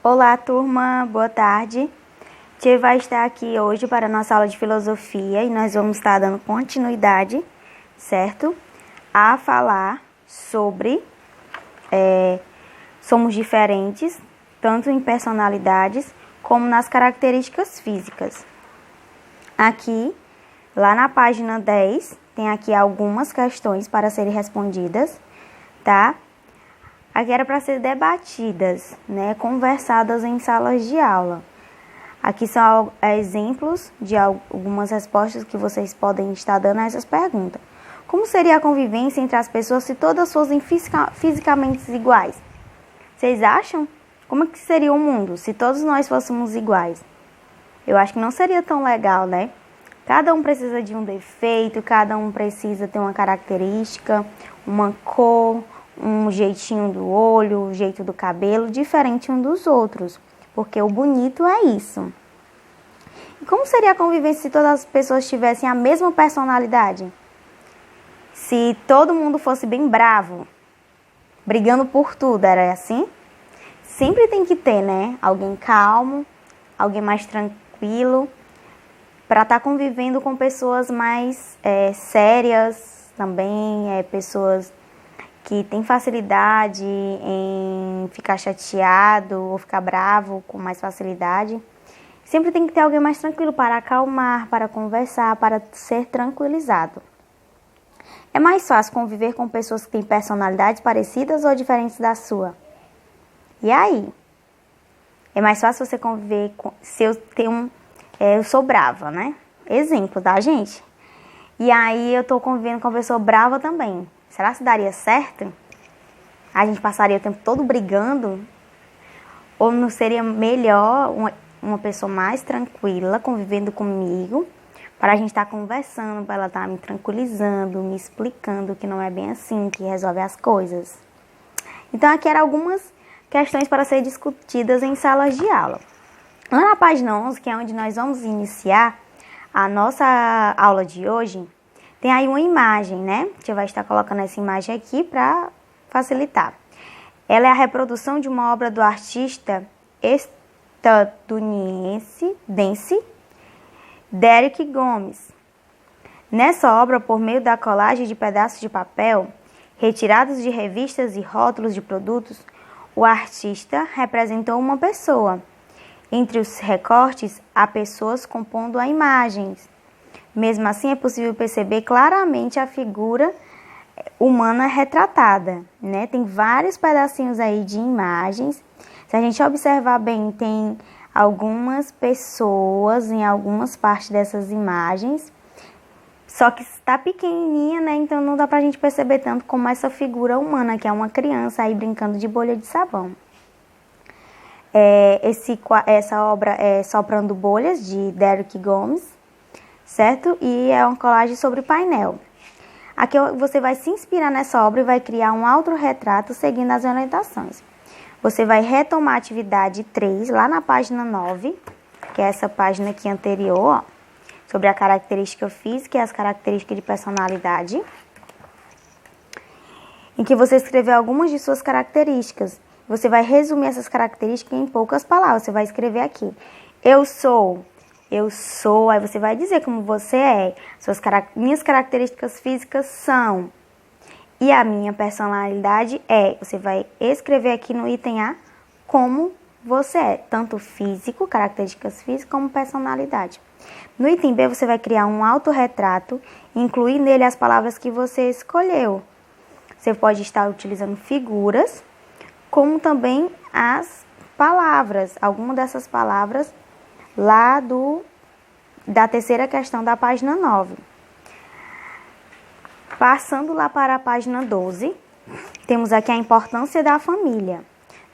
Olá, turma, boa tarde. Tia vai estar aqui hoje para a nossa aula de filosofia e nós vamos estar dando continuidade, certo? A falar sobre somos diferentes, tanto em personalidades como nas características físicas. Aqui, lá na página 10, tem aqui algumas questões para serem respondidas, tá? Aqui era para ser debatidas, né, conversadas em salas de aula. Aqui são exemplos de algumas respostas que vocês podem estar dando a essas perguntas. Como seria a convivência entre as pessoas se todas fossem fisicamente iguais? Vocês acham? Como que seria o mundo se todos nós fôssemos iguais? Eu acho que não seria tão legal, né? Cada um precisa de um defeito, cada um precisa ter uma característica, uma cor, um jeitinho do olho, o jeito do cabelo, diferente um dos outros, porque o bonito é isso. E como seria a convivência se todas as pessoas tivessem a mesma personalidade? Se todo mundo fosse bem bravo, brigando por tudo, era assim? Sempre tem que ter, né? Alguém calmo, alguém mais tranquilo, para estar convivendo com pessoas mais sérias também, pessoas que têm facilidade em ficar chateado ou ficar bravo com mais facilidade. Sempre tem que ter alguém mais tranquilo para acalmar, para conversar, para ser tranquilizado. É mais fácil conviver com pessoas que têm personalidades parecidas ou diferentes da sua? E aí? É mais fácil você conviver com... Se eu tenho eu sou brava, né? Exemplo, tá, gente? E aí eu tô convivendo com uma pessoa brava também. Será que daria certo? A gente passaria o tempo todo brigando? Ou não seria melhor uma pessoa mais tranquila convivendo comigo, para a gente estar conversando, para ela estar me tranquilizando, me explicando que não é bem assim que resolve as coisas? Então aqui eram algumas questões para serem discutidas em salas de aula. Lá na página 11, que é onde nós vamos iniciar a nossa aula de hoje, tem aí uma imagem, né? A gente vai estar colocando essa imagem aqui para facilitar. Ela é a reprodução de uma obra do artista estadunidense Derek Gomes. Nessa obra, por meio da colagem de pedaços de papel, retirados de revistas e rótulos de produtos, o artista representou uma pessoa. Entre os recortes, há pessoas compondo a imagens. Mesmo assim, é possível perceber claramente a figura humana retratada, né? Tem vários pedacinhos aí de imagens. Se a gente observar bem, tem algumas pessoas em algumas partes dessas imagens. Só que está pequenininha, né? Então não dá pra gente perceber tanto como essa figura humana, que é uma criança aí brincando de bolha de sabão. Essa obra é Soprando Bolhas, de Derek Gomes, certo? E é uma colagem sobre painel. Aqui você vai se inspirar nessa obra e vai criar um autorretrato seguindo as orientações. Você vai retomar a atividade 3, lá na página 9, que é essa página aqui anterior, ó, sobre a característica física e as características de personalidade, em que você escreveu algumas de suas características. Você vai resumir essas características em poucas palavras. Você vai escrever aqui: eu sou, aí você vai dizer como você é. Minhas características físicas são, e a minha personalidade é. Você vai escrever aqui no item A como você é, tanto físico, características físicas, como personalidade. No item B, você vai criar um autorretrato, incluir nele as palavras que você escolheu. Você pode estar utilizando figuras, como também as palavras, alguma dessas palavras lá da terceira questão da página 9. Passando lá para a página 12, temos aqui a importância da família.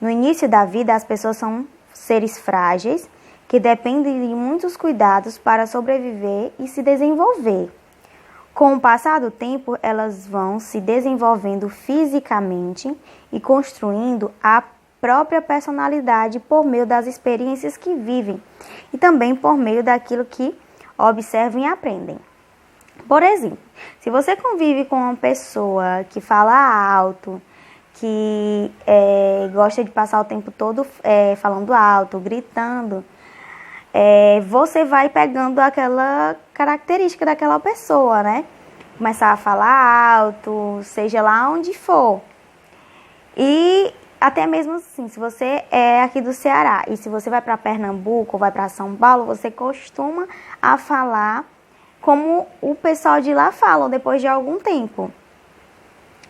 No início da vida, as pessoas são seres frágeis que dependem de muitos cuidados para sobreviver e se desenvolver. Com o passar do tempo, elas vão se desenvolvendo fisicamente e construindo a própria personalidade por meio das experiências que vivem e também por meio daquilo que observam e aprendem. Por exemplo, se você convive com uma pessoa que fala alto, que gosta de passar o tempo todo falando alto, gritando, você vai pegando aquela característica daquela pessoa, né? Começar a falar alto, seja lá onde for. E até mesmo assim, se você é aqui do Ceará e se você vai para Pernambuco ou vai para São Paulo, você costuma a falar como o pessoal de lá fala depois de algum tempo.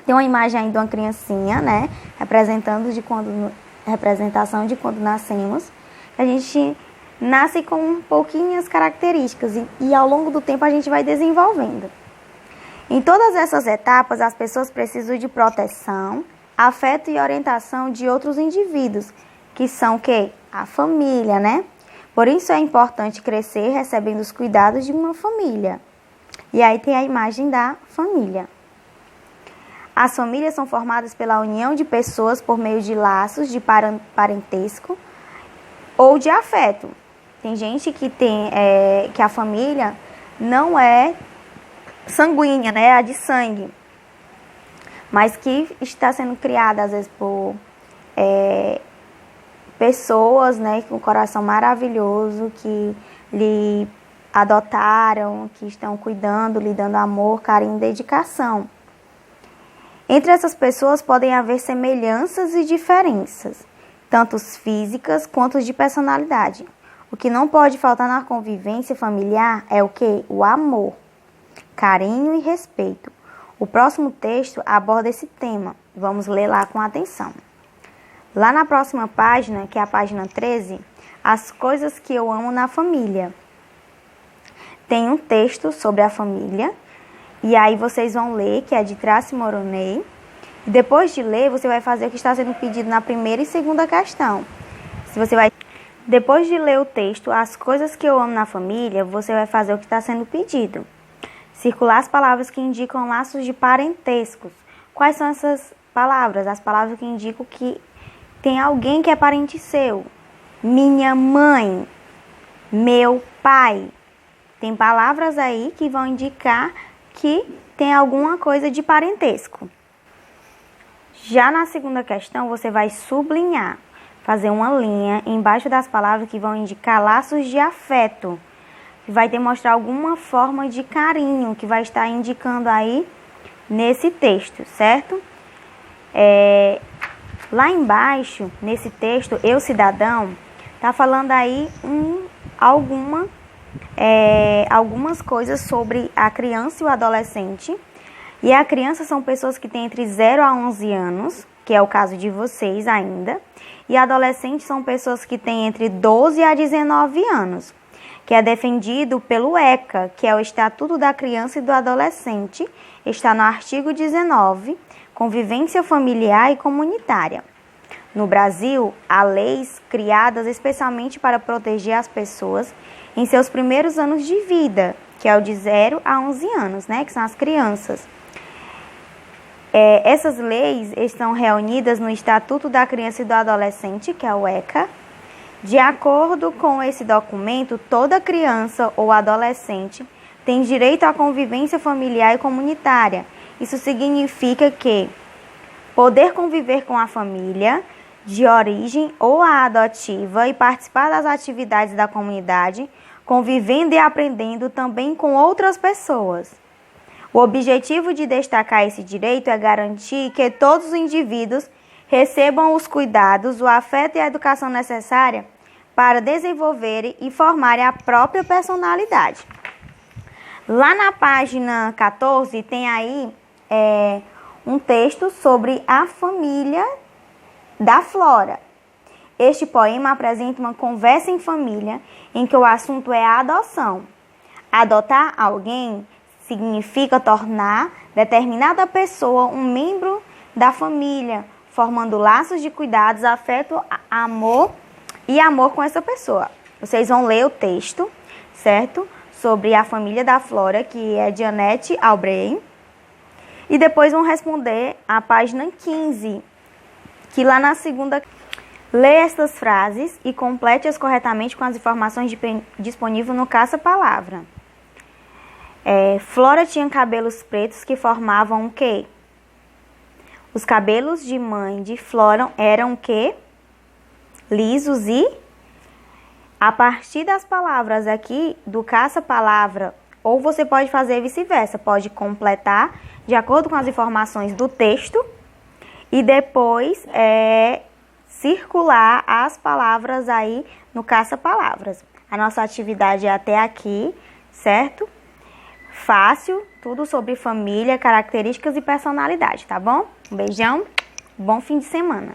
Tem uma imagem aí de uma criancinha, né? Representação de quando nascemos. A gente nasce com pouquinhas características e ao longo do tempo a gente vai desenvolvendo. Em todas essas etapas, as pessoas precisam de proteção, afeto e orientação de outros indivíduos, que são o quê? A família, né? Por isso é importante crescer recebendo os cuidados de uma família. E aí tem a imagem da família. As famílias são formadas pela união de pessoas por meio de laços de parentesco ou de afeto. Tem gente que que a família não é sanguínea, né? A de sangue, mas que está sendo criada às vezes por pessoas, né, com um coração maravilhoso, que lhe adotaram, que estão cuidando, lhe dando amor, carinho e dedicação. Entre essas pessoas podem haver semelhanças e diferenças, tanto físicas quanto de personalidade. O que não pode faltar na convivência familiar é o quê? O amor, carinho e respeito. O próximo texto aborda esse tema. Vamos ler lá com atenção. Lá na próxima página, que é a página 13, as coisas que eu amo na família. Tem um texto sobre a família, e aí vocês vão ler, que é de Tracy Moroney. E depois de ler, você vai fazer o que está sendo pedido na primeira e segunda questão. Depois de ler o texto, as coisas que eu amo na família, você vai fazer o que está sendo pedido. Circular as palavras que indicam laços de parentescos. Quais são essas palavras? As palavras que indicam que tem alguém que é parente seu. Minha mãe, meu pai. Tem palavras aí que vão indicar que tem alguma coisa de parentesco. Já na segunda questão, você vai sublinhar, fazer uma linha embaixo das palavras que vão indicar laços de afeto. Vai demonstrar alguma forma de carinho que vai estar indicando aí nesse texto, certo? Lá embaixo, nesse texto, Eu Cidadão, tá falando aí algumas coisas sobre a criança e o adolescente. E a criança são pessoas que têm entre 0 a 11 anos, que é o caso de vocês ainda. E adolescentes são pessoas que têm entre 12 a 19 anos, que é defendido pelo ECA, que é o Estatuto da Criança e do Adolescente, está no artigo 19, Convivência Familiar e Comunitária. No Brasil, há leis criadas especialmente para proteger as pessoas em seus primeiros anos de vida, que é o de 0 a 11 anos, né, que são as crianças. Essas leis estão reunidas no Estatuto da Criança e do Adolescente, que é o ECA. De acordo com esse documento, toda criança ou adolescente tem direito à convivência familiar e comunitária. Isso significa que poder conviver com a família de origem ou a adotiva e participar das atividades da comunidade, convivendo e aprendendo também com outras pessoas. O objetivo de destacar esse direito é garantir que todos os indivíduos recebam os cuidados, o afeto e a educação necessária para desenvolverem e formarem a própria personalidade. Lá na página 14 tem aí um texto sobre a família da Flora. Este poema apresenta uma conversa em família em que o assunto é a adoção. Adotar alguém significa tornar determinada pessoa um membro da família, formando laços de cuidados, afeto, amor com essa pessoa. Vocês vão ler o texto, certo? Sobre a família da Flora, que é de Annette Albright. E depois vão responder a página 15, que lá na segunda... Lê estas frases e complete-as corretamente com as informações disponíveis no caça-palavra. Flora tinha cabelos pretos que formavam o quê? Os cabelos de mãe de Flora eram o quê? Lisos e... A partir das palavras aqui, do caça-palavra, ou você pode fazer vice-versa, pode completar de acordo com as informações do texto e depois circular as palavras aí no caça-palavras. A nossa atividade é até aqui, certo? Fácil, tudo sobre família, características e personalidade, tá bom? Um beijão, bom fim de semana.